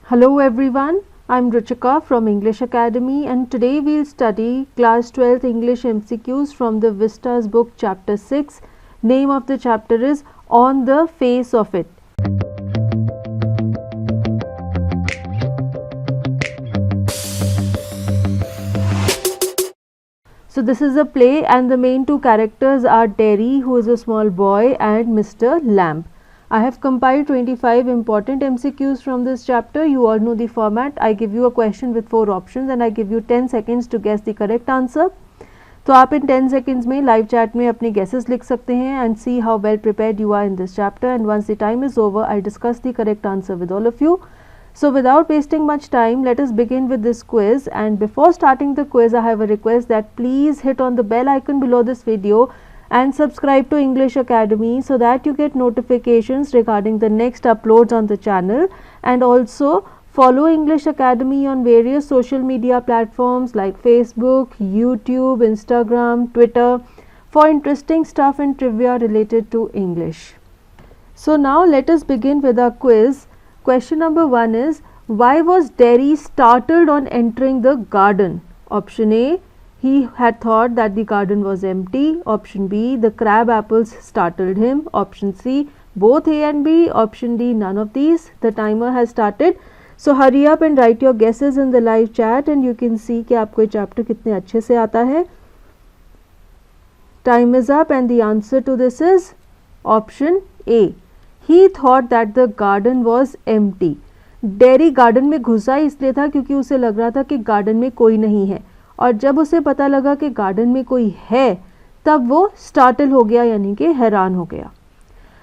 Hello everyone, I'm Ruchika from English Academy and today we'll study class 12th English MCQs from the Vistas book chapter 6. Name of the chapter is On the Face of It. So this is a play and the main two characters are Derry, who is a small boy, and Mr. Lamb. I have compiled 25 important MCQs from this chapter. You all know the format. I give you a question with 4 options and I give you 10 seconds to guess the correct answer. तो आप इन 10 seconds में live chat में अपने guesses लिख सकते हैं and see how well prepared you are in this chapter, and once the time is over I discuss the correct answer with all of you. So without wasting much time, let us begin with this quiz, and before starting the quiz I have a request that please hit on the bell icon below this video and subscribe to English Academy so that you get notifications regarding the next uploads on the channel, and also follow English Academy on various social media platforms like Facebook, YouTube, Instagram, Twitter for interesting stuff and trivia related to English. So now let us begin with our quiz. Question number 1 is, why was Derry startled on entering the garden? Option A, he had thought that the garden was empty. Option B, the crab apples startled him. Option C, both A and B. Option D, none of these. The timer has started. So hurry up and write your guesses in the live chat and you can see कि आपको ये chapter कितने अच्छे से आता है. Time is up and the answer to this is option A. He thought that the garden was empty. Derry garden में घुसा इसलिए था क्योंकि उसे लग रहा था कि garden में कोई नहीं है, और जब उसे पता लगा कि garden में कोई है तब वो startle हो गया, यानी कि हैरान हो गया.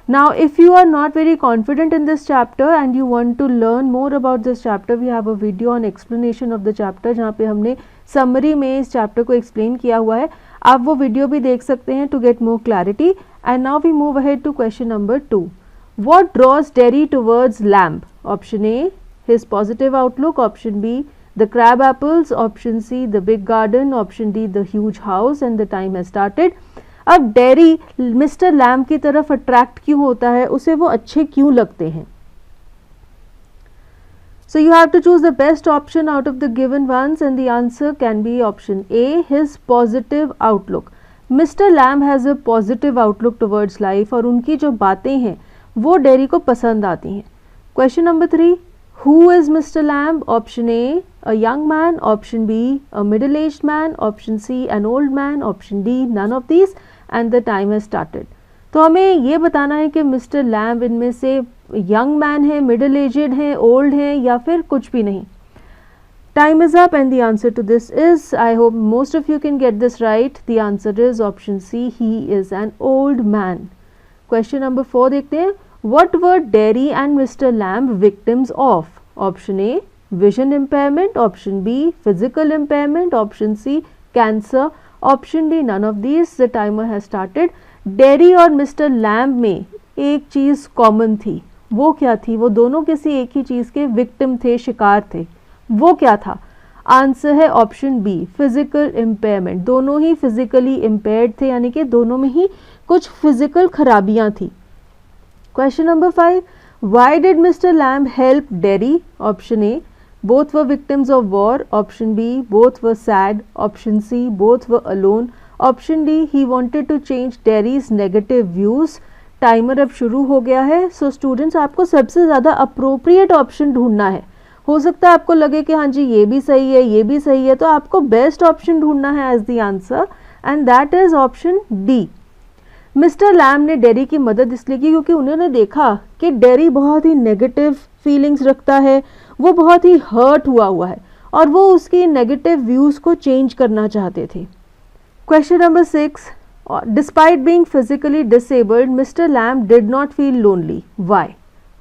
Now if you are not very confident in this chapter and you want to learn more about this chapter, we have a video on explanation of the chapter जहाँ पे हमने summary में इस chapter को explain किया हुआ है. आप वो video भी देख सकते हैं to get more clarity. And now we move ahead to question number 2. What draws Derry towards Lamb? Option A, his positive outlook. Option B, the crab apples. Option C, the big garden. Option D, the huge house. And the time has started. अब Derry mister lamb की तरफ attract क्यों होता है, उसे वो अच्छे क्यों लगते हैं? So you have to choose the best option out of the given ones and the answer can be option A, his positive outlook. Mr. Lamb has a positive outlook towards life और उनकी जो बातें हैं वो dairy को पसंद आती हैं. Question number 3, who is Mr. Lamb? Option A, a young man. Option B, a middle-aged man. Option C, an old man. Option D, none of these. And the time has started. तो हमें ये बताना है कि mister lamb इनमें से young man है, middle aged है, ओल्ड है या फिर कुछ भी नहीं. Time is up and the answer to this is, I hope most of you can get this right. The answer is option C, he is an old man. Question number 4 देखते हैं. What were Derry and Mr. Lamb victims of? Option A, vision impairment. Option B, physical impairment. Option C, cancer. Option D, none of these. The timer has started. Derry और Mr. Lamb में एक चीज़ common थी. वो क्या थी? वो दोनों किसी एक ही चीज़ के विक्टिम थे, शिकार थे. वो क्या था? आंसर है ऑप्शन बी, फिजिकल इम्पेयरमेंट. दोनों ही फिजिकली इम्पेयर्ड थे, यानी कि दोनों में ही कुछ फिजिकल खराबियां थी. Question number 5, why did mister Lamb help Derry? Option A, both were victims of war. Option B, both were sad. Option C, both were alone. Option D, he wanted to change Derry's negative views. Timer अब शुरू हो गया है. So students, आपको सबसे ज़्यादा appropriate option ढूंढना है. हो सकता है आपको लगे कि हाँ जी ये भी सही है, ये भी सही है, तो आपको बेस्ट ऑप्शन ढूंढना है as the answer, and that is option D. Mister Lamb ने डेरी की मदद इसलिए की क्योंकि उन्होंने देखा कि डेरी बहुत ही नेगेटिव फीलिंग्स रखता है, वो बहुत ही हर्ट हुआ है और वो उसकी नेगेटिव व्यूज़ को चेंज करना चाहते थे. Question number 6, despite being physically disabled mister lamb did not feel lonely. Why?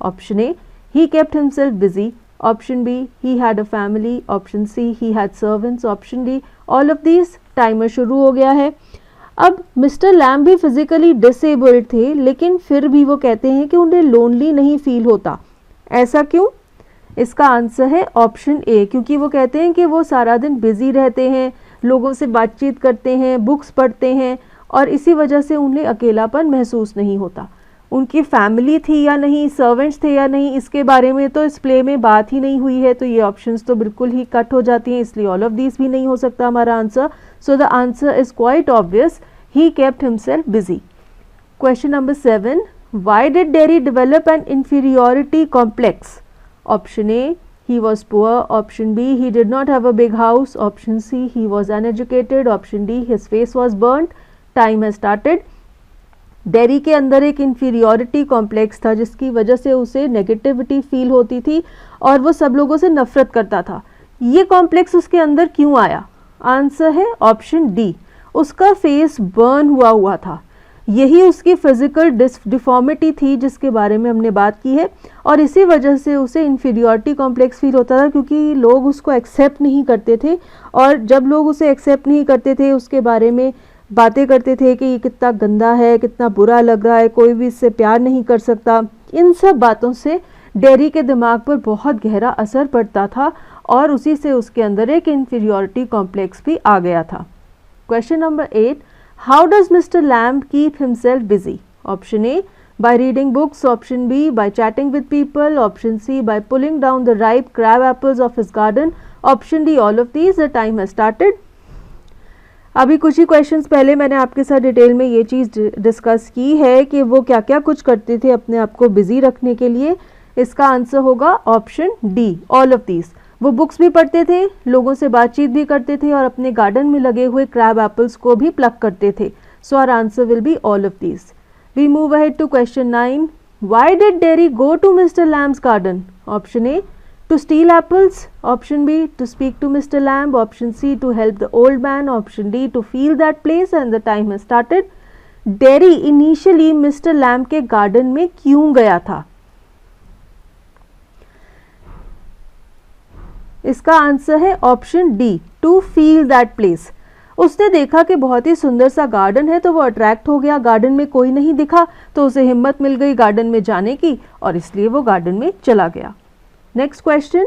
Option A, he kept himself busy. Option B, he had a family. Option C, he had servants. Option D, all of these. Timer शुरू हो गया है. अब mister lamb भी physically disabled थे, लेकिन फिर भी वो कहते हैं कि उन्हें लोनली नहीं फील होता. ऐसा क्यों? इसका आंसर है ऑप्शन ए, क्योंकि वो कहते हैं कि वो सारा दिन बिजी रहते हैं, लोगों से बातचीत करते हैं, बुक्स पढ़ते हैं और इसी वजह से उन्हें अकेलापन महसूस नहीं होता. उनकी फैमिली थी या नहीं, सर्वेंट्स थे या नहीं, इसके बारे में तो इस प्ले में बात ही नहीं हुई है, तो ये ऑप्शंस तो बिल्कुल ही कट हो जाती हैं, इसलिए ऑल ऑफ दीज भी नहीं हो सकता हमारा answer. So the answer is quite obvious, he kept himself busy. Question number 7, why did Derry develop an inferiority complex? Option A, he was poor. Option B, he did not have a big house. Option C, he was uneducated. Option D, his face was burnt. Time has started. Dairy के अंदर एक inferiority complex था जिसकी वजह से उसे negativity feel होती थी और वो सब लोगों से नफरत करता था. ये कॉम्प्लेक्स उसके अंदर क्यों आया? आंसर है ऑप्शन डी, उसका फेस बर्न हुआ था. यही उसकी फिजिकल डिफॉर्मिटी थी जिसके बारे में हमने बात की है और इसी वजह से उसे इन्फीरियॉरिटी कॉम्प्लेक्स फील होता था क्योंकि लोग उसको एक्सेप्ट नहीं करते थे और जब लोग उसे एक्सेप्ट नहीं करते थे उसके बारे में बातें करते थे कि ये कितना गंदा है, कितना बुरा लग रहा है, कोई भी इससे प्यार नहीं कर सकता. इन सब बातों से डेरी के दिमाग पर बहुत गहरा असर पड़ता था और उसी से उसके अंदर एक इन्फीरियॉरिटी कॉम्प्लेक्स भी आ गया था. Question number 8, how does Mr. Lamb keep himself busy? Option A, by reading books. Option B, by chatting with people. Option C, by pulling down the ripe crab apples of his garden. Option D, all of these. The time has started. अभी कुछ ही questions पहले मैंने आपके साथ detail में ये चीज़ discuss की है कि वो क्या क्या कुछ करते थे अपने आप को बिजी रखने के लिए. इसका आंसर होगा option D, all of these. वो बुक्स भी पढ़ते थे, लोगों से बातचीत भी करते थे और अपने गार्डन में लगे हुए क्रैब एप्पल्स को भी प्लक करते थे. So our answer will be all of these. We move ahead to question 9, why did Derry go to mister Lamb's garden? Option A, to steal apples. Option B, to speak to mister Lamb. Option C, to help the old man. Option D, to feel that place. And the time has started. Derry initially mister Lamb के garden में क्यों गया था? इसका answer है option D, to feel that place. उसने देखा कि बहुत ही सुंदर सा गार्डन है तो वो अट्रैक्ट हो गया. गार्डन में कोई नहीं दिखा तो उसे हिम्मत मिल गई गार्डन में जाने की और इसलिए वो गार्डन में चला गया. Next question,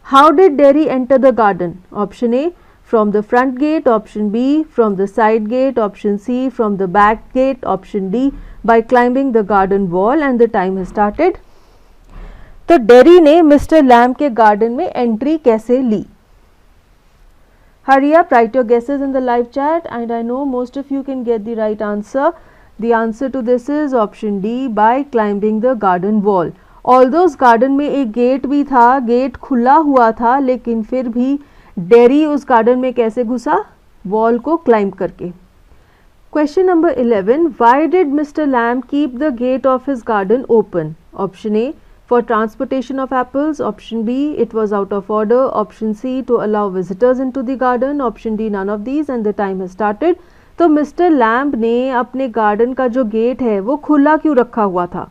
how did Derry enter the garden? Option A, from the front gate. Option B, from the side gate. Option C, from the back gate. Option D, by climbing the garden wall. And the time has started. तो Derry ने mister Lamb के garden में entry कैसे ली? Hurry up, write your guesses in the live chat and I know most of you can get the right answer. The answer to this is option D, by climbing the garden wall. Although उस garden में एक gate भी था, gate खुला हुआ था, लेकिन फिर भी डेरी उस गार्डन में कैसे घुसा? वॉल को क्लाइंब करके. Question number 11, why did Mr. Lamb keep the gate of his garden open? Option A, for transportation of apples. Option B, it was out of order. Option C, to allow visitors into the garden. Option D, none of these. And the time has started. तो mister Lamb ने अपने garden का जो gate है वो खुला क्यों रखा हुआ था?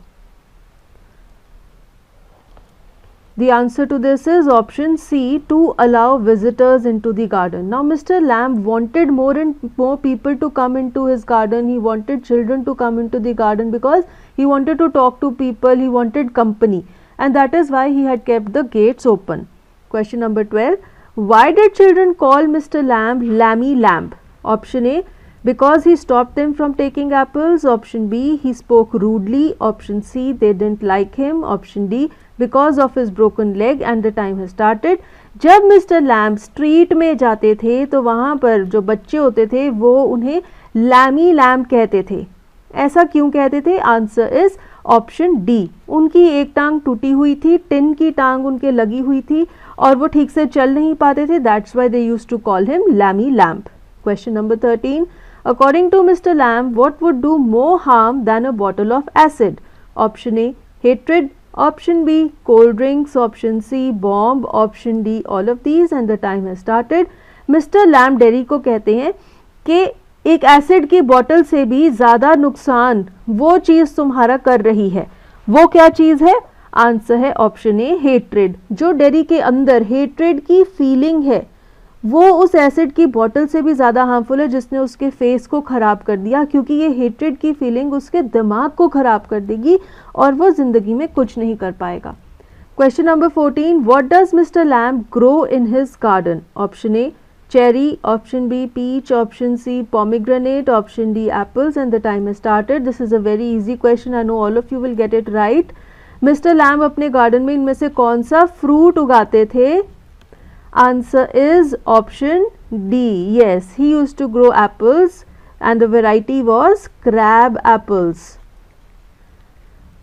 The answer to this is option C, to allow visitors into the garden. Now Mr. Lamb wanted more and more people to come into his garden. He wanted children to come into the garden because he wanted to talk to people, he wanted company, and that is why he had kept the gates open. Question number 12, why did children call Mr. Lamb Lammy Lamb? Option A, because he stopped them from taking apples. Option B, he spoke rudely. Option C, they didn't like him. Option D, because of his broken leg. And the time has started. जब mister lamb street में जाते थे तो वहाँ पर जो बच्चे होते थे वो उन्हें लैमी लैम्ब कहते थे. ऐसा क्यों कहते थे? आंसर इज ऑप्शन डी, उनकी एक टांग टूटी हुई थी, टिन की टांग उनके लगी हुई थी और वो ठीक से चल नहीं पाते थे. That's why they used to call him Lamey Lamb. Question number 13, according to Mr. Lamb, what would do more harm than a bottle of acid? Option A, hatred. Option B, cold drinks. Option C, bomb. Option D, all of these. And the time has started. Mr. Lamb dairy को कहते हैं कि एक acid की बोतल से भी ज़्यादा नुकसान वो चीज़ तुम्हारा कर रही है. वो क्या चीज़ है? आंसर है ऑप्शन ए, हेट्रेड. जो डेरी के अंदर हेट्रेड की फीलिंग है वो उस एसिड की बोतल से भी ज़्यादा हार्मफुल है जिसने उसके फेस को ख़राब कर दिया, क्योंकि ये हेट्रेड की फीलिंग उसके दिमाग को ख़राब कर देगी और वो ज़िंदगी में कुछ नहीं कर पाएगा. Question number 14, what does mister lamb grow in his garden? Option A, cherry, option B peach, option C pomegranate, option D apples, and the time has started. This is a very easy question. I know all of you will get it right. Mr. Lamb अपने garden में इनमें से कौन सा fruit उगाते थे? Answer is option D. Yes, he used to grow apples and the variety was crab apples.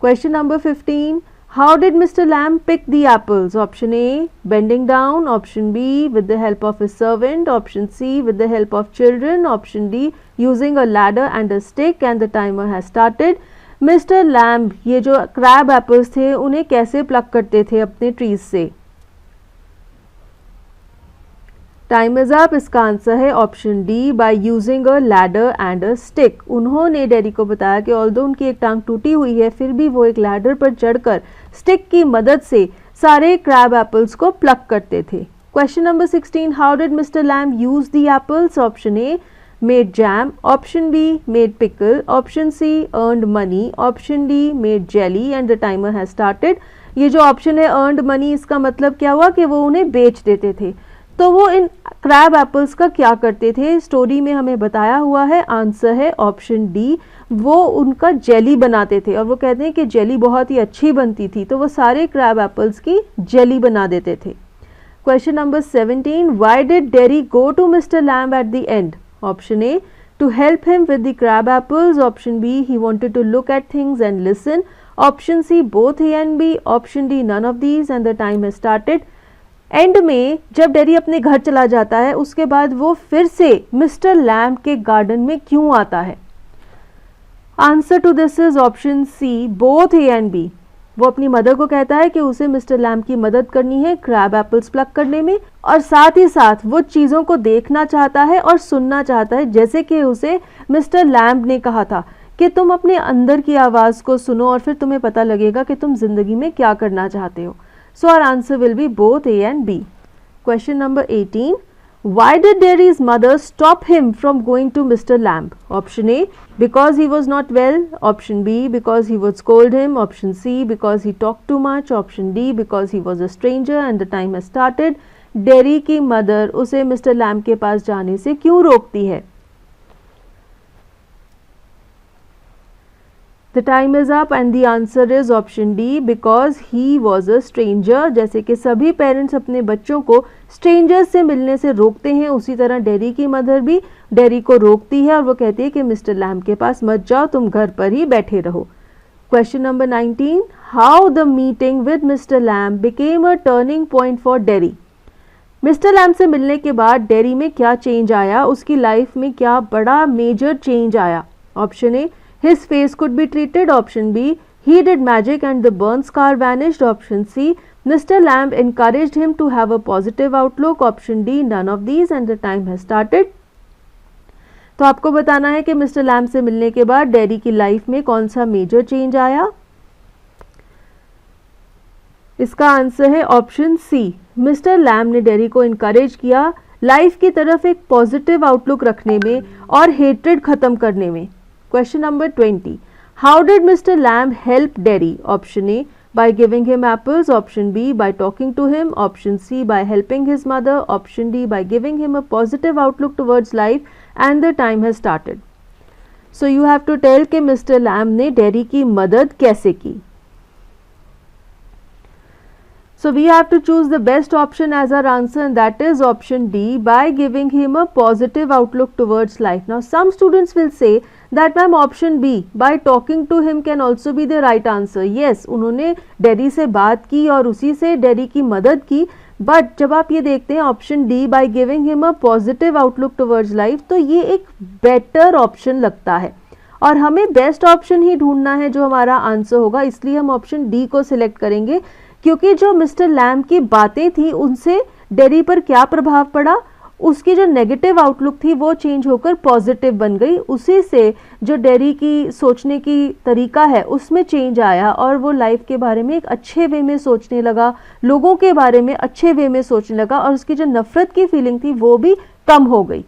Question number 15. How did Mr. Lamb pick the apples? Option A, bending down. Option B, with the help of his servant. Option C, with the help of children. Option D, using a ladder and a stick. And the timer has started. Mr. Lamb ये जो crab apples थे उन्हें कैसे pluck करते थे अपने trees से? Time is up. इसका आंसर है option D, by using a ladder and a stick. उन्होंने डेरी को बताया कि ऑल्दो उनकी एक टांग टूटी हुई है फिर भी वो एक लैडर पर चढ़कर स्टिक की मदद से सारे क्रैब एप्पल्स को प्लक करते थे. Question number 16. How did mister Lamb use the apples? Option A, made jam. Option B, made pickle. Option C, earned money. Option D, made jelly. And the timer has started. ये जो option है earned money, इसका मतलब क्या हुआ कि वो उन्हें बेच देते थे. तो वो इन क्रैब एप्पल्स का क्या करते थे? स्टोरी में हमें बताया हुआ है. आंसर है ऑप्शन डी, वो उनका जेली बनाते थे. और वो कहते हैं कि जेली बहुत ही अच्छी बनती थी, तो वो सारे क्रैब एप्पल्स की जेली बना देते थे. Question number 17. Why did Derry go to mister Lamb at the end? Option A, to help him with the crab apples. Option B, he wanted to look at things and listen. Option C, both A and B. Option D, none of these. And the time has started. End में जब dairy अपने घर चला जाता है उसके बाद वो फिर से मिस्टर लैम्ब के गार्डन में क्यों आता है? Answer to this is option C, both A and B. वो अपनी मदर को कहता है कि उसे मिस्टर लैम्ब की मदद करनी है क्रैब एप्पल्स प्लक करने में, और साथ ही साथ वो चीज़ों को देखना चाहता है और सुनना चाहता है, जैसे कि उसे मिस्टर लैम्ब ने कहा था कि तुम अपने अंदर की आवाज़ को सुनो और फिर तुम्हें पता लगेगा कि तुम जिंदगी में क्या करना चाहते हो. So our answer will be both A and B. Question number 18. Why did Derry's mother stop him from going to Mr. Lamb? Option A, because he was not well. Option B, because he would scold him. Option C, because he talked too much. Option D, because he was a stranger and the time has started. Derry की mother उसे Mr. Lamb के पास जाने से क्यों रोकती है? The time is up and the answer is option D, because he was a stranger. जैसे कि सभी पेरेंट्स अपने बच्चों को स्ट्रेंजर्स से मिलने से रोकते हैं, उसी तरह डेरी की मदर भी डेरी को रोकती है और वो कहती है कि मिस्टर लैम्ब के पास मत जाओ, तुम घर पर ही बैठे रहो. Question number 19. How the meeting with mister lamb became a turning point for dairy? Mister lamb से मिलने के बाद डेरी में क्या चेंज आया, उसकी लाइफ में क्या बड़ा मेजर चेंज आया? Option A, his face could be treated. Option B, he did magic and the burn scar vanished. Option C, Mr. Lamb encouraged him to have a positive outlook. Option D, none of these. And the time has started. तो आपको बताना है कि mister lamb से मिलने के बाद dairy की लाइफ में कौन सा मेजर चेंज आया. इसका आंसर है ऑप्शन सी. मिस्टर लैम्ब ने डेरी को इनकरेज किया लाइफ की तरफ एक पॉजिटिव आउटलुक रखने में और हेट्रेड खत्म करने में. Question number 20. How did Mr. Lamb help Derry? Option A, by giving him apples. Option B, by talking to him. Option C, by helping his mother. Option D, by giving him a positive outlook towards life. And the time has started. So you have to tell कि Mr. Lamb ने Derry की मदद कैसे की. So we have to choose the best option as our answer, and that is option D, by giving him a positive outlook towards life. Now some students will say that ma'am option B, by talking to him can also be the right answer. Yes, उन्होंने dairy से बात की और उसी से dairy की मदद की, बट जब आप ये देखते हैं option D, by giving him a positive outlook towards life, तो ये एक बेटर ऑप्शन लगता है और हमें बेस्ट ऑप्शन ही ढूंढना है जो हमारा आंसर होगा, इसलिए हम ऑप्शन डी को सिलेक्ट करेंगे. क्योंकि जो मिस्टर लैम्ब की बातें थी उनसे डेरी पर क्या प्रभाव पड़ा, उसकी जो नेगेटिव आउटलुक थी वो चेंज होकर पॉजिटिव बन गई, उसी से जो डेरी की सोचने की तरीका है उसमें चेंज आया और वो लाइफ के बारे में एक अच्छे वे में सोचने लगा, लोगों के बारे में अच्छे वे में सोचने लगा और उसकी जो नफरत की फीलिंग थी वो भी कम हो गई.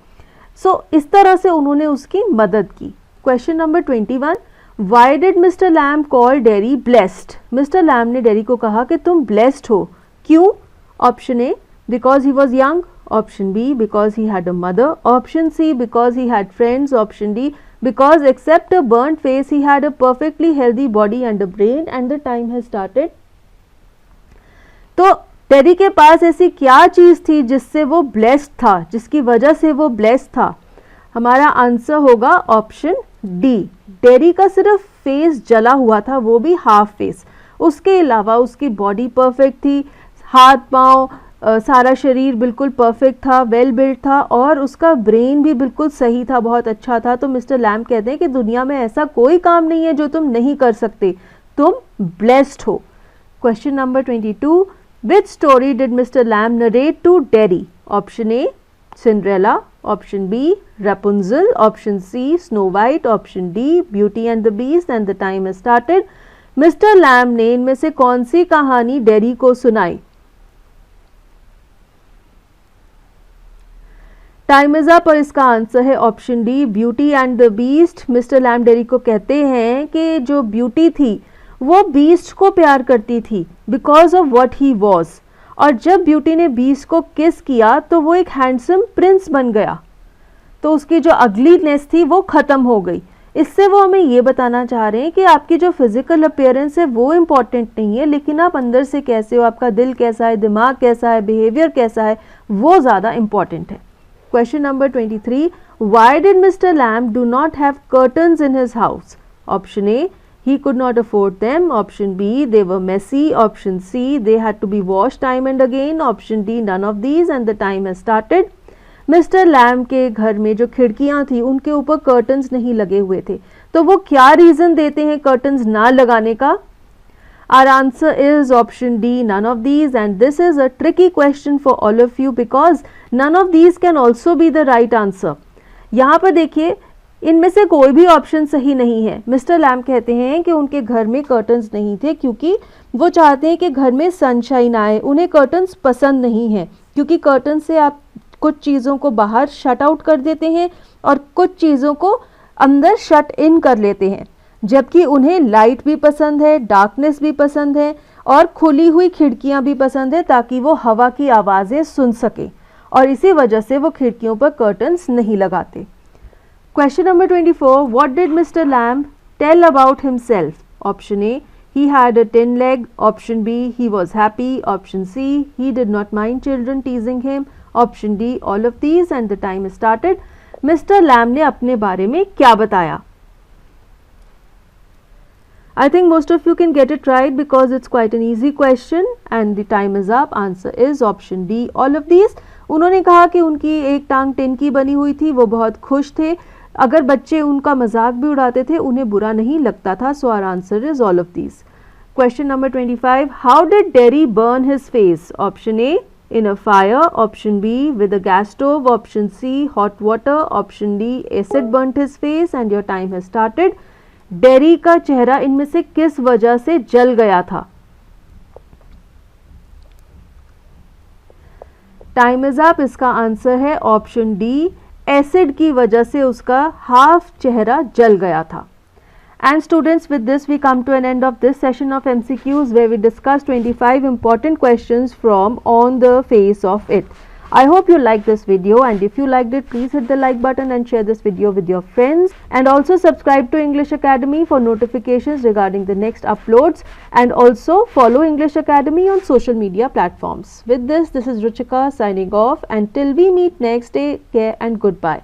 सो इस तरह से उन्होंने उसकी मदद की. Question number 21. Why did Mr. Lamb call Derry blessed? Mister Lamb ने डेरी को कहा कि तुम ब्लेस्ड हो. क्यों? Option A, because he was young. Option B, because he had a mother. Option C, because he had friends. Option D, because except a burnt face he had a perfectly healthy body and a brain. And the time has started. तो टेरी के पास ऐसी क्या चीज़ थी जिससे वो blessed था, जिसकी वजह से वो ब्लेस्ड था? हमारा आंसर होगा ऑप्शन डी। टेरी का सिर्फ फेस जला हुआ था, वो भी हाफ फेस। उसके अलावा उसकी बॉडी परफेक्ट थी, हाथ पाँव सारा शरीर बिल्कुल परफेक्ट था, वेल बिल्ड था और उसका ब्रेन भी बिल्कुल सही था, बहुत अच्छा था। तो मिस्टर लैम्ब कहते हैं कि दुनिया में ऐसा कोई काम नहीं है जो तुम नहीं कर सकते, तुम ब्लेस्ड हो। Question number 22, which story did mister Lamb narrate to Derry? Option A Cinderella, option B Rapunzel, option C Snow White, option D Beauty and the Beast. And the time has started. Mr Lamb ने इनमें से कौन सी कहानी dairy को सुनाई? Time is up और इसका answer है option D Beauty and the beast. Mister lamb dairy को कहते हैं कि जो ब्यूटी थी वो बीस्ट को प्यार करती थी because of what he was, और जब ब्यूटी ने बीस्ट को किस किया तो वो एक हैंडसम प्रिंस बन गया, तो उसकी जो अगलीनेस थी वो खत्म हो गई। इससे वो हमें ये बताना चाह रहे हैं कि आपकी जो फिजिकल अपीयरेंस है वो इम्पॉर्टेंट नहीं है, लेकिन आप अंदर से कैसे हो, आपका दिल कैसा है, दिमाग कैसा है, बिहेवियर कैसा है, वो ज़्यादा इम्पॉर्टेंट है। Question number 23, why did Mr. Lamb do not have curtains in his house? Option A, he could not afford them. Option B, they were messy. Option C, they had to be washed time and again. Option D, none of these. And the time has started. Mr. Lamb के घर में जो खिड़कियाँ थी उनके ऊपर curtains नहीं लगे हुए थे, तो वो क्या रीज़न देते हैं कर्टन्स ना लगाने का? Our answer is option D, none of these, and this is a tricky question for all of you because none of these can also be the right answer. यहाँ पर देखिए, इनमें से कोई भी ऑप्शन सही नहीं है। मिस्टर लैम्ब कहते हैं कि उनके घर में कर्टन्स नहीं थे क्योंकि वो चाहते हैं कि घर में सनशाइन आए। उन्हें कर्टन्स पसंद नहीं है क्योंकि कर्टन से आप कुछ चीज़ों को बाहर शट आउट कर देते हैं और कुछ चीज़ों को अंदर शट इन कर लेते हैं, जबकि उन्हें लाइट भी पसंद है, डार्कनेस भी पसंद है और खुली हुई खिड़कियां भी पसंद है ताकि वो हवा की आवाज़ें सुन सके, और इसी वजह से वो खिड़कियों पर कर्टन्स नहीं लगाते। Question number 24, what did mister Lamb tell about himself? Option A, he had a tin leg. Option B, he was happy. Option C, he did not mind children teasing him. Option D, all of these. And the time is started. Mister Lamb ने अपने बारे में क्या बताया? I think most of you can get it right because it's quite an easy question and the time is up. Answer is option D, all of these. उन्होंने कहा कि उनकी एक टांग टिन की बनी हुई थी, वो बहुत खुश थे, अगर बच्चे उनका मजाक भी उड़ाते थे उन्हें बुरा नहीं लगता था। So our answer is all of these. Question number 25, how did Derry burn his face? Option A, in a fire. Option B, with a gas stove. Option C, hot water. Option D, acid burnt his face. And your time has started. Dairy का चेहरा इनमें से किस वजह से जल गया था? Time is up. इसका आंसर है ऑप्शन डी, एसिड की वजह से उसका हाफ चेहरा जल गया था। And students, with this we come to an end of this session of MCQs where we discussed 25 important questions from On the Face of It. I hope you liked this video, and if you liked it, please hit the like button and share this video with your friends, and also subscribe to English Academy for notifications regarding the next uploads, and also follow English Academy on social media platforms. With this is Ruchika signing off, and till we meet next, take care and goodbye.